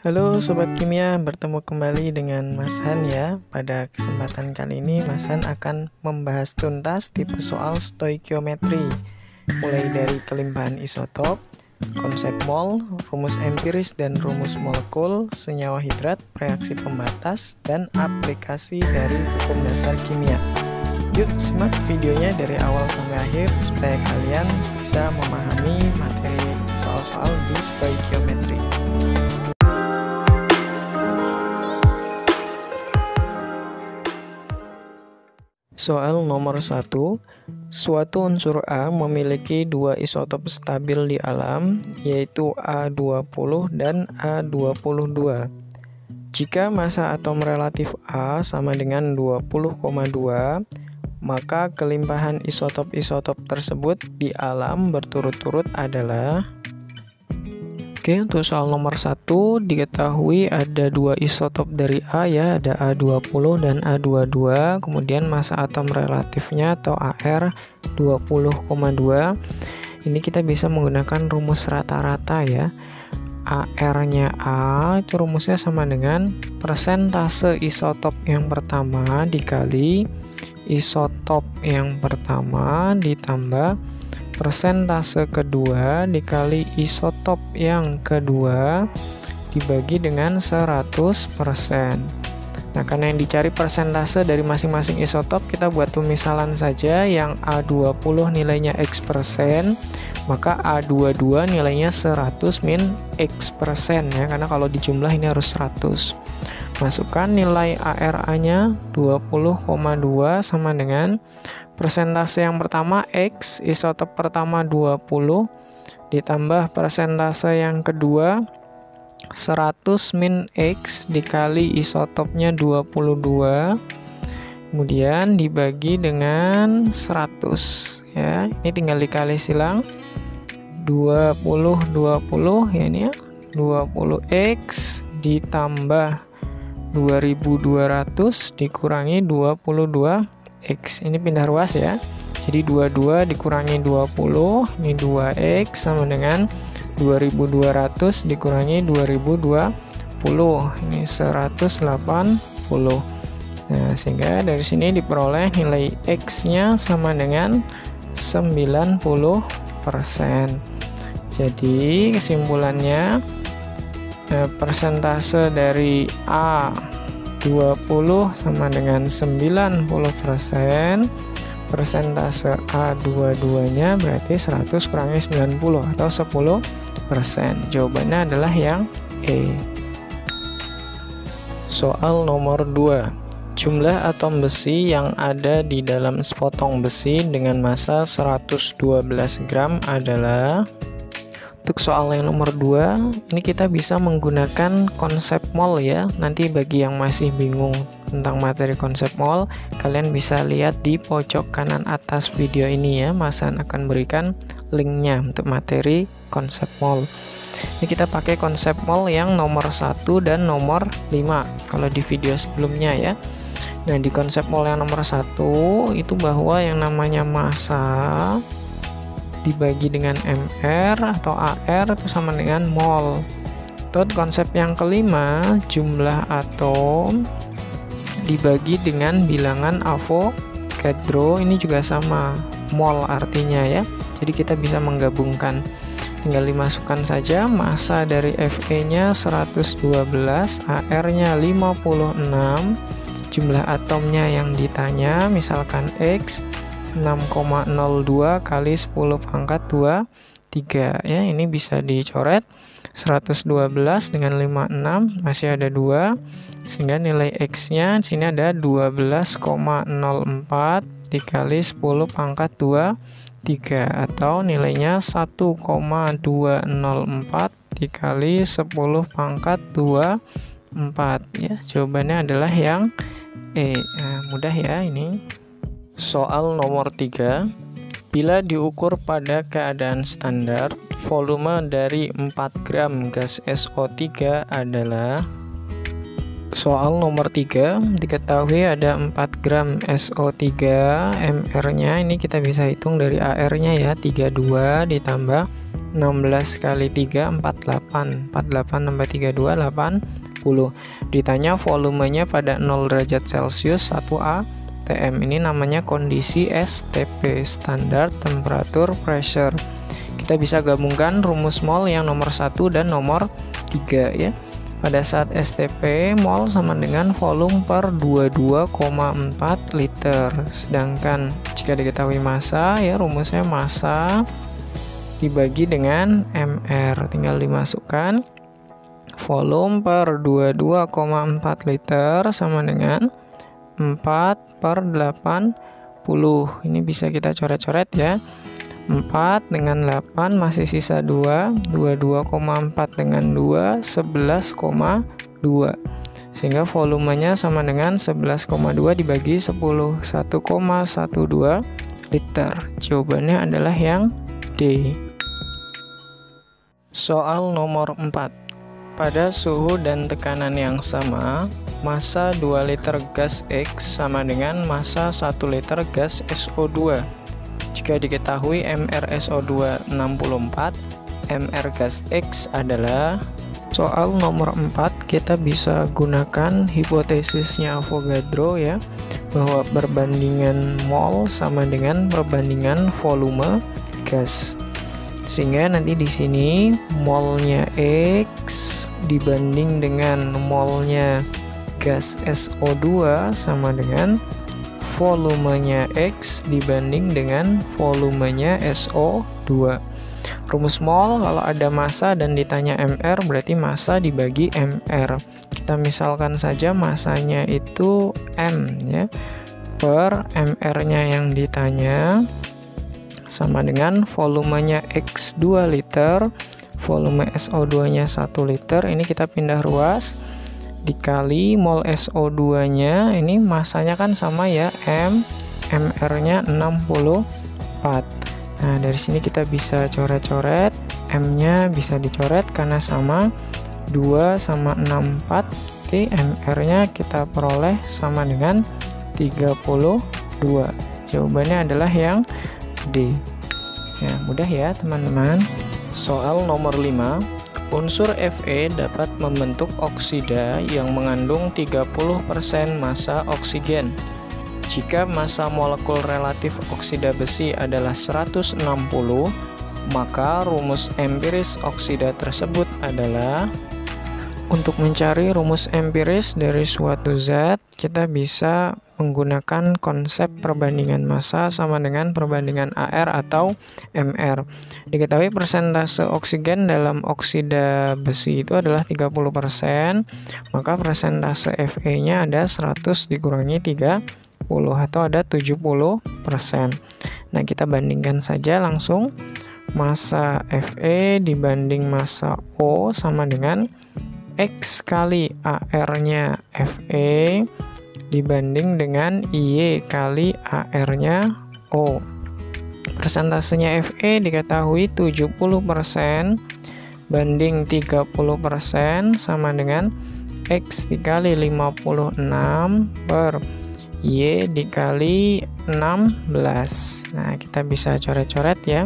Halo Sobat Kimia, bertemu kembali dengan Mas Han ya. Pada kesempatan kali ini Mas Han akan membahas tuntas tipe soal stoikiometri, mulai dari kelimpahan isotop, konsep mol, rumus empiris dan rumus molekul, senyawa hidrat, reaksi pembatas, dan aplikasi dari hukum dasar kimia. Yuk simak videonya dari awal sampai akhir supaya kalian bisa memahami materi soal-soal di stoikiometri. Soal nomor 1, suatu unsur A memiliki dua isotop stabil di alam, yaitu A20 dan A22. Jika massa atom relatif A sama dengan 20,2, maka kelimpahan isotop-isotop tersebut di alam berturut-turut adalah. Oke, untuk soal nomor 1 diketahui ada dua isotop dari A ya, ada A20 dan A22, kemudian massa atom relatifnya atau AR 20,2. Ini kita bisa menggunakan rumus rata-rata ya. AR-nya A itu rumusnya sama dengan persentase isotop yang pertama dikali isotop yang pertama ditambah persentase kedua dikali isotop yang kedua dibagi dengan 100%. Nah, karena yang dicari persentase dari masing-masing isotop, kita buat pemisalan saja. Yang A20 nilainya X%, maka A22 nilainya 100 min X% ya, karena kalau dijumlah ini harus 100. Masukkan nilai ARA-nya 20,2 sama dengan persentase yang pertama X, isotop pertama 20, ditambah persentase yang kedua 100 min X dikali isotopnya 22, kemudian dibagi dengan 100 ya. Ini tinggal dikali silang 20 ya, ini ya, 20X ditambah 2200 dikurangi 22X. Ini pindah ruas ya. Jadi 22 dikurangi 20, ini 2X sama dengan 2200 dikurangi 2020. Ini 180. Nah, sehingga dari sini diperoleh nilai X-nya sama dengan 90%. Jadi kesimpulannya persentase dari A20 sama dengan 90%, persentase A22 nya berarti 100 kurangi 90 atau 10%. Jawabannya adalah yang E. Soal nomor 2, jumlah atom besi yang ada di dalam sepotong besi dengan massa 112 gram adalah. Untuk soal yang nomor 2, ini kita bisa menggunakan konsep mol ya. Nanti bagi yang masih bingung tentang materi konsep mol, kalian bisa lihat di pojok kanan atas video ini ya. Mas Han akan berikan linknya untuk materi konsep mol. Ini kita pakai konsep mol yang nomor 1 dan nomor 5 kalau di video sebelumnya ya. Nah, di konsep mol yang nomor 1 itu bahwa yang namanya massa dibagi dengan MR atau AR itu sama dengan mol. Terus konsep yang kelima, jumlah atom dibagi dengan bilangan Avogadro, ini juga sama, mol artinya ya. Jadi kita bisa menggabungkan. Tinggal dimasukkan saja massa dari Fe-nya 112, AR-nya 56, jumlah atomnya yang ditanya misalkan X 6,02 kali 10 pangkat 23 ya. Ini bisa dicoret 112 dengan 56 masih ada 2, sehingga nilai X-nya sini ada 12,04 dikali 10 pangkat 23 atau nilainya 1,204 dikali 10 pangkat 24 ya. Jawabannya adalah yang E. Nah, mudah ya ini. Soal nomor 3, bila diukur pada keadaan standar, volume dari 4 gram gas SO3 adalah. Soal nomor 3, diketahui ada 4 gram SO3, MR-nya ini kita bisa hitung dari AR-nya ya, 32 ditambah 16 kali 3, 48, 48. 48 tambah 32, 80. Ditanya volumenya pada 0 derajat Celcius 1 atm. Ini namanya kondisi STP, Standard Temperature Pressure. Kita bisa gabungkan rumus mol yang nomor 1 dan nomor 3 ya. Pada saat STP, mol sama dengan volume per 22,4 liter. Sedangkan jika diketahui massa ya, rumusnya massa dibagi dengan MR. Tinggal dimasukkan volume per 22,4 liter sama dengan 4 per 80. Ini bisa kita coret-coret ya. 4 dengan 8 masih sisa 2. 22,4 dengan 2, 11,2. Sehingga volumenya sama dengan 11,2 dibagi 10, 1,12 liter. Jawabannya adalah yang D. Soal nomor 4. Pada suhu dan tekanan yang sama, massa 2 liter gas X sama dengan massa 1 liter gas SO2. Jika diketahui MrSO2 64, Mr gas X adalah. Soal nomor 4 kita bisa gunakan hipotesisnya Avogadro ya, bahwa perbandingan mol sama dengan perbandingan volume gas. Sehingga nanti di sini molnya X dibanding dengan molnya gas SO2 sama dengan volumenya X dibanding dengan volumenya SO2. Rumus mol kalau ada massa dan ditanya MR berarti massa dibagi MR. Kita misalkan saja massanya itu M ya, per MR-nya yang ditanya sama dengan volumenya X 2 liter, volume SO2-nya 1 liter. Ini kita pindah ruas dikali mol SO2-nya, ini massanya kan sama ya, M, MR-nya 64. Nah, dari sini kita bisa coret-coret, M-nya bisa dicoret karena sama, 2 sama 64, jadi MR-nya kita peroleh sama dengan 32. Jawabannya adalah yang D. Ya, mudah ya teman-teman. Soal nomor 5. Unsur Fe dapat membentuk oksida yang mengandung 30% massa oksigen. Jika massa molekul relatif oksida besi adalah 160, maka rumus empiris oksida tersebut adalah. Untuk mencari rumus empiris dari suatu zat, kita bisa menggunakan konsep perbandingan massa sama dengan perbandingan AR atau MR. Diketahui persentase oksigen dalam oksida besi itu adalah 30%, maka persentase Fe-nya ada 100 dikurangi 30 atau ada 70%. Nah, kita bandingkan saja langsung. Massa Fe dibanding massa O sama dengan X kali AR-nya Fe dibanding dengan Y kali AR-nya O. Persentasenya Fe diketahui 70% banding 30% sama dengan X dikali 56 per Y dikali 16. Nah, kita bisa coret-coret ya.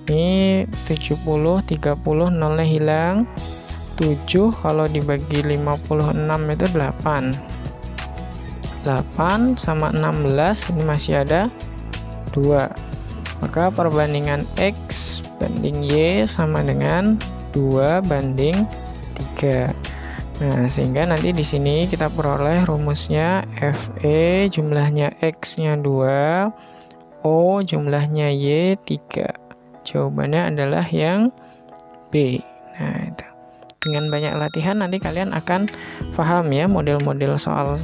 Ini 70, 30, nolnya hilang. 7 kalau dibagi 56 itu 8. 8 sama 16 ini masih ada 2. Maka perbandingan X banding Y sama dengan 2 banding 3. Nah, sehingga nanti di sini kita peroleh rumusnya Fe jumlahnya X-nya 2, O jumlahnya Y 3. Jawabannya adalah yang B. Nah, itu. Dengan banyak latihan nanti kalian akan paham ya model-model soal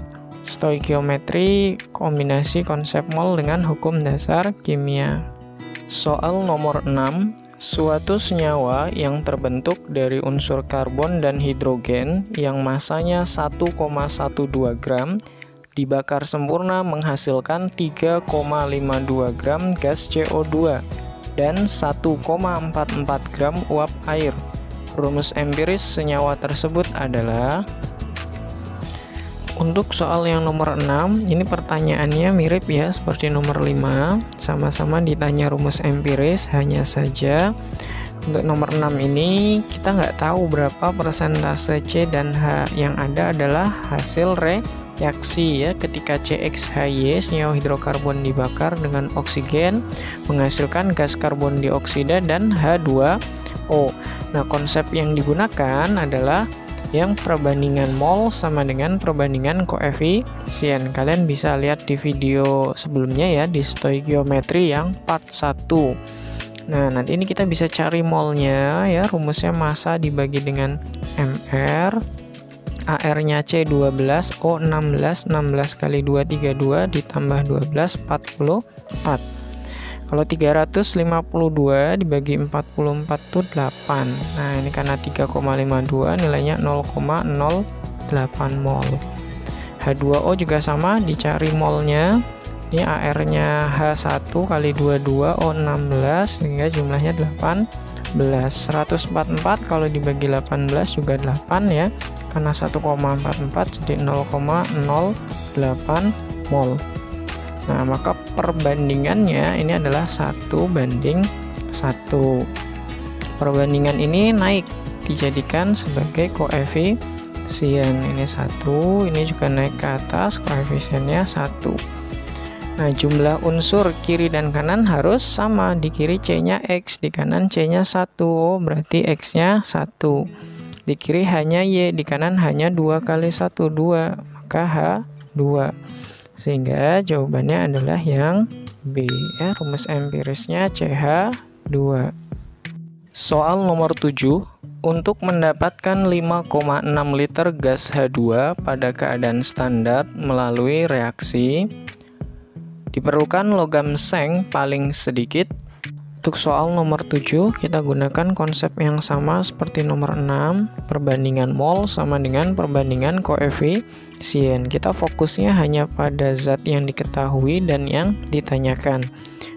stoikiometri, kombinasi konsep mol dengan hukum dasar kimia. Soal nomor 6. Suatu senyawa yang terbentuk dari unsur karbon dan hidrogen yang massanya 1,12 gram dibakar sempurna menghasilkan 3,52 gram gas CO2 dan 1,44 gram uap air. Rumus empiris senyawa tersebut adalah. Untuk soal yang nomor 6, ini pertanyaannya mirip ya seperti nomor 5, sama-sama ditanya rumus empiris, hanya saja Untuk nomor 6 ini kita nggak tahu berapa persentase C dan H, yang ada adalah hasil reaksi ya. Ketika CXHY senyawa hidrokarbon dibakar dengan oksigen menghasilkan gas karbon dioksida dan H2O. Nah, konsep yang digunakan adalah yang perbandingan mol sama dengan perbandingan koefisien. Kalian bisa lihat di video sebelumnya ya, di stoikiometri yang part 1. Nah, nanti ini kita bisa cari molnya ya. Rumusnya massa dibagi dengan MR, AR-nya C 12, O 16, 16 kali 2 32 ditambah 12 44. Kalau 352 dibagi 44 itu 8. Nah, ini karena 3,52 nilainya 0,08 mol. H2O juga sama, dicari molnya. Ini AR-nya H1 kali 22 O16 sehingga jumlahnya 18. 144 kalau dibagi 18 juga 8 ya. Karena 1,44 jadi 0,08 mol. Nah, maka perbandingannya ini adalah 1:1. Perbandingan ini naik dijadikan sebagai koefisien. Ini 1, ini juga naik ke atas, koefisiennya 1. Nah, jumlah unsur kiri dan kanan harus sama. Di kiri C-nya X, di kanan C-nya 1. Oh, berarti X-nya 1. Di kiri hanya Y, di kanan hanya 2 kali 1, 2. Maka H2. Sehingga jawabannya adalah yang B. Ya, rumus empirisnya CH2. Soal nomor 7. Untuk mendapatkan 5,6 liter gas H2 pada keadaan standar melalui reaksi, diperlukan logam seng paling sedikit. Untuk soal nomor 7, kita gunakan konsep yang sama seperti nomor 6, perbandingan mol sama dengan perbandingan koefisien. Kita fokusnya hanya pada zat yang diketahui dan yang ditanyakan.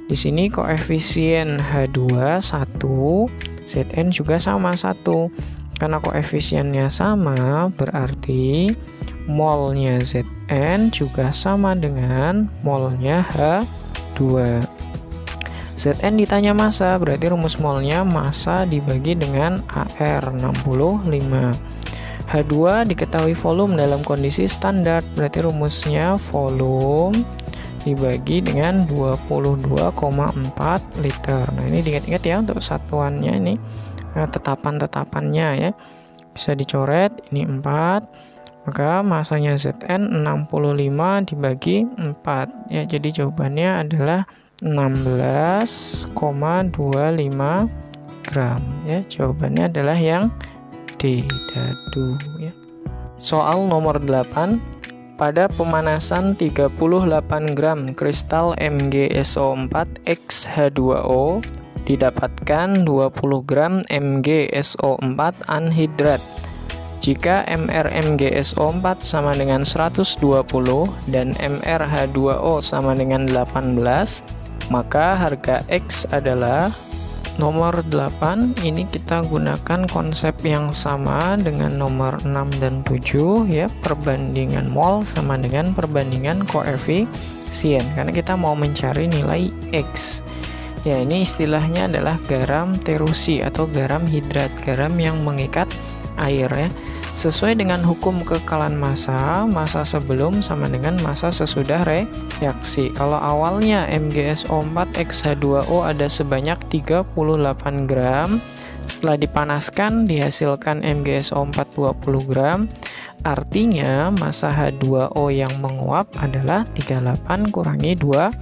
Di sini koefisien H2 1, Zn juga sama 1. Karena koefisiennya sama, berarti molnya Zn juga sama dengan molnya H2. Zn ditanya massa, berarti rumus molnya massa dibagi dengan AR 65. H2 diketahui volume dalam kondisi standar, berarti rumusnya volume dibagi dengan 22,4 liter. Nah, ini diingat-ingat ya untuk satuannya ini, tetapan-tetapannya ya. Bisa dicoret, ini 4. Maka masanya Zn 65 dibagi 4 ya. Jadi jawabannya adalah 16,25 gram ya. Jawabannya adalah yang D, dadu ya. Soal nomor 8. Pada pemanasan 38 gram kristal MgSO4 X H2O didapatkan 20 gram MgSO4 anhidrat. Jika MrMgSO4 sama dengan 120 dan MrH2O sama dengan 18, maka harga X adalah nomor 8. Ini kita gunakan konsep yang sama dengan nomor 6 dan 7 ya, perbandingan mol sama dengan perbandingan koefisien karena kita mau mencari nilai X. Ya, ini istilahnya adalah garam terusi atau garam hidrat, garam yang mengikat air ya. Sesuai dengan hukum kekalan massa, massa sebelum sama dengan massa sesudah reaksi. Kalau awalnya MgSO4 X H2O ada sebanyak 38 gram, setelah dipanaskan dihasilkan MgSO4 20 gram, artinya massa H2O yang menguap adalah 38 kurangi 20,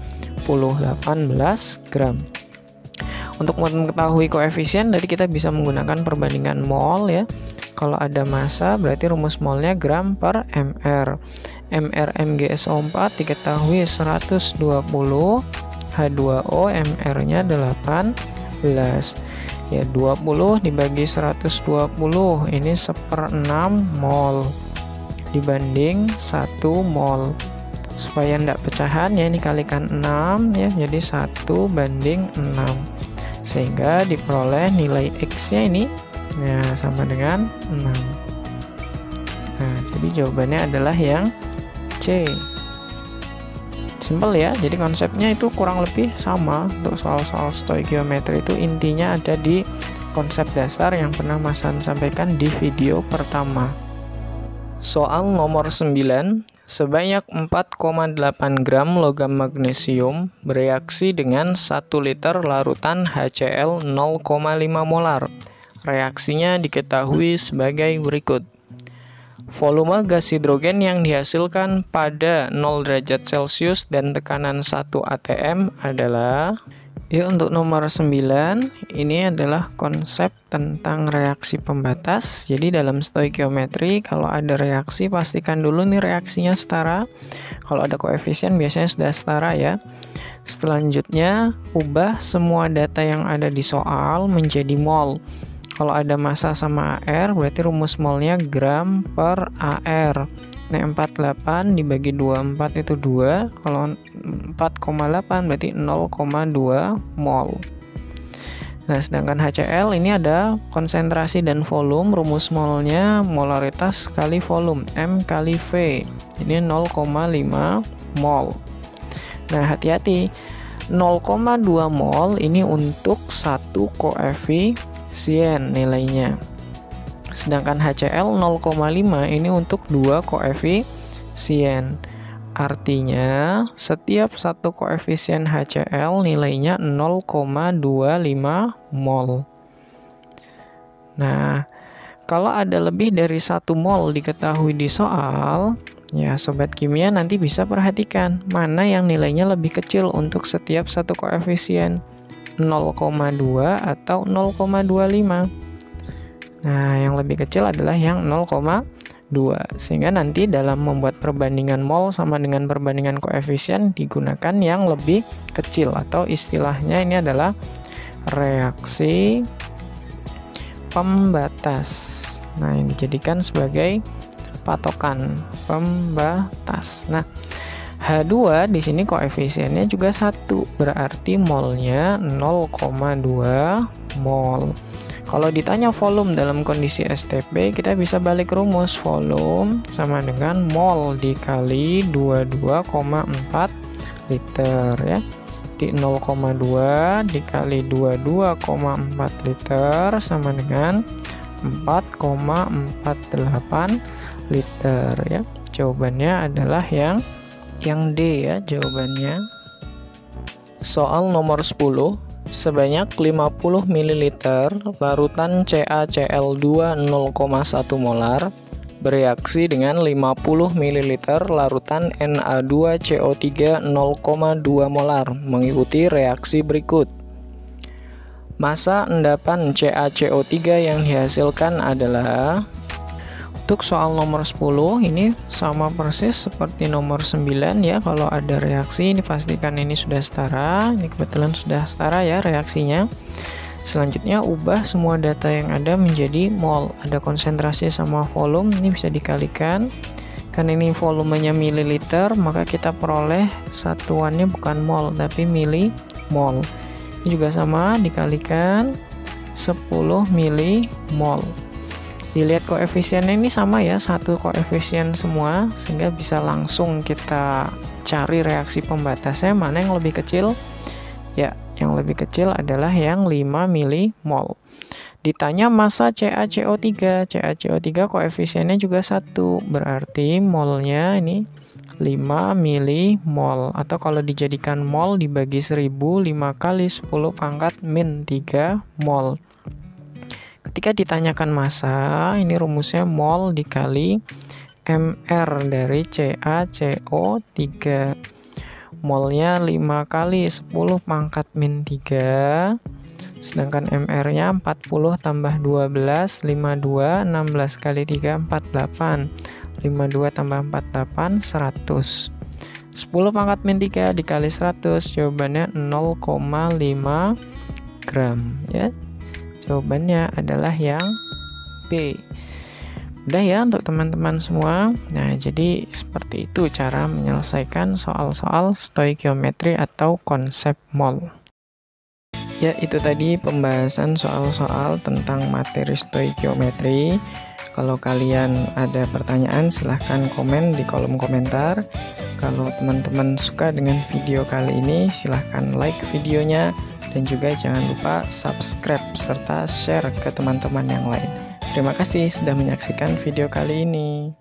18 gram. Untuk mengetahui koefisien, tadi kita bisa menggunakan perbandingan mol ya. Kalau ada massa berarti rumus molnya gram per mr. MrMgSO4 diketahui 120, H2O mr-nya 18. Ya, 20 dibagi 120 ini 1/6 mol dibanding 1 mol. Supaya tidak pecahan ya, ini kalikan 6 ya, jadi 1/6. Sehingga diperoleh nilai X-nya ini ya sama dengan 6. Nah, jadi jawabannya adalah yang C. Simpel ya, jadi konsepnya itu kurang lebih sama untuk soal-soal stoikiometri itu intinya ada di konsep dasar yang pernah Mas Han sampaikan di video pertama. Soal nomor 9, sebanyak 4,8 gram logam magnesium bereaksi dengan 1 liter larutan HCl 0,5 molar. Reaksinya diketahui sebagai berikut. Volume gas hidrogen yang dihasilkan pada 0 derajat Celcius dan tekanan 1 atm adalah... Yuk, untuk nomor 9, ini adalah konsep tentang reaksi pembatas. Jadi dalam stoikiometri, kalau ada reaksi, pastikan dulu nih reaksinya setara. Kalau ada koefisien, biasanya sudah setara ya. Selanjutnya, ubah semua data yang ada di soal menjadi mol. Kalau ada massa sama AR, berarti rumus molnya gram per AR. Nah, 48 dibagi 24 itu 2. Kalau 4,8 berarti 0,2 mol. Nah, sedangkan HCl ini ada konsentrasi dan volume. Rumus molnya molaritas kali volume, M kali V. Ini 0,5 mol. Nah, hati-hati. 0,2 mol ini untuk satu koefisien nilainya. Sedangkan HCl 0,5 ini untuk 2 koefisien. Artinya, setiap satu koefisien HCl nilainya 0,25 mol. Nah, kalau ada lebih dari 1 mol diketahui di soal, ya sobat kimia nanti bisa perhatikan mana yang nilainya lebih kecil untuk setiap satu koefisien, 0,2 atau 0,25. Nah, yang lebih kecil adalah yang 0,2. Sehingga nanti dalam membuat perbandingan mol sama dengan perbandingan koefisien digunakan yang lebih kecil, atau istilahnya ini adalah reaksi pembatas. Nah, ini dijadikan sebagai patokan pembatas. Nah, H2 di sini koefisiennya juga 1, berarti molnya 0,2 mol. Kalau ditanya volume dalam kondisi STP, kita bisa balik rumus. Volume sama dengan mol dikali 22,4 liter ya. Di 0,2 dikali 22,4 liter sama dengan 4,48 liter ya. Jawabannya adalah yang D ya jawabannya. Soal nomor 10. Sebanyak 50 ml larutan CaCl2 0,1 molar bereaksi dengan 50 ml larutan Na2CO3 0,2 molar mengikuti reaksi berikut. Massa endapan CaCO3 yang dihasilkan adalah... Untuk soal nomor 10 ini sama persis seperti nomor 9 ya. Kalau ada reaksi dipastikan ini sudah setara. Ini kebetulan sudah setara ya reaksinya. Selanjutnya ubah semua data yang ada menjadi mol. Ada konsentrasi sama volume, ini bisa dikalikan. Kan ini volumenya mililiter, maka kita peroleh satuannya bukan mol tapi milimol. Ini juga sama, dikalikan 10 milimol. Dilihat koefisiennya ini sama ya, satu koefisien semua, sehingga bisa langsung kita cari reaksi pembatasnya mana yang lebih kecil. Ya, yang lebih kecil adalah yang 5 milimol. Ditanya massa CaCO3. CaCO3 koefisiennya juga 1, berarti molnya ini 5 milimol. Atau kalau dijadikan mol dibagi 1000, 5 kali 10 pangkat min 3 mol. Ketika ditanyakan massa, ini rumusnya mol dikali mR dari CaCO3. Molnya 5 kali 10 pangkat min 3. Sedangkan mR-nya 40 tambah 12, 52, 16 kali 3, 48. 52 tambah 48, 100. 10 pangkat min 3 dikali 100, jawabannya 0,5 gram ya. Jawabannya adalah yang B. Udah ya untuk teman-teman semua. Nah, jadi seperti itu cara menyelesaikan soal-soal stoikiometri atau konsep mol. Ya, itu tadi pembahasan soal-soal tentang materi stoikiometri. Kalau kalian ada pertanyaan, silahkan komen di kolom komentar. Kalau teman-teman suka dengan video kali ini, silahkan like videonya, dan juga jangan lupa subscribe serta share ke teman-teman yang lain. Terima kasih sudah menyaksikan video kali ini.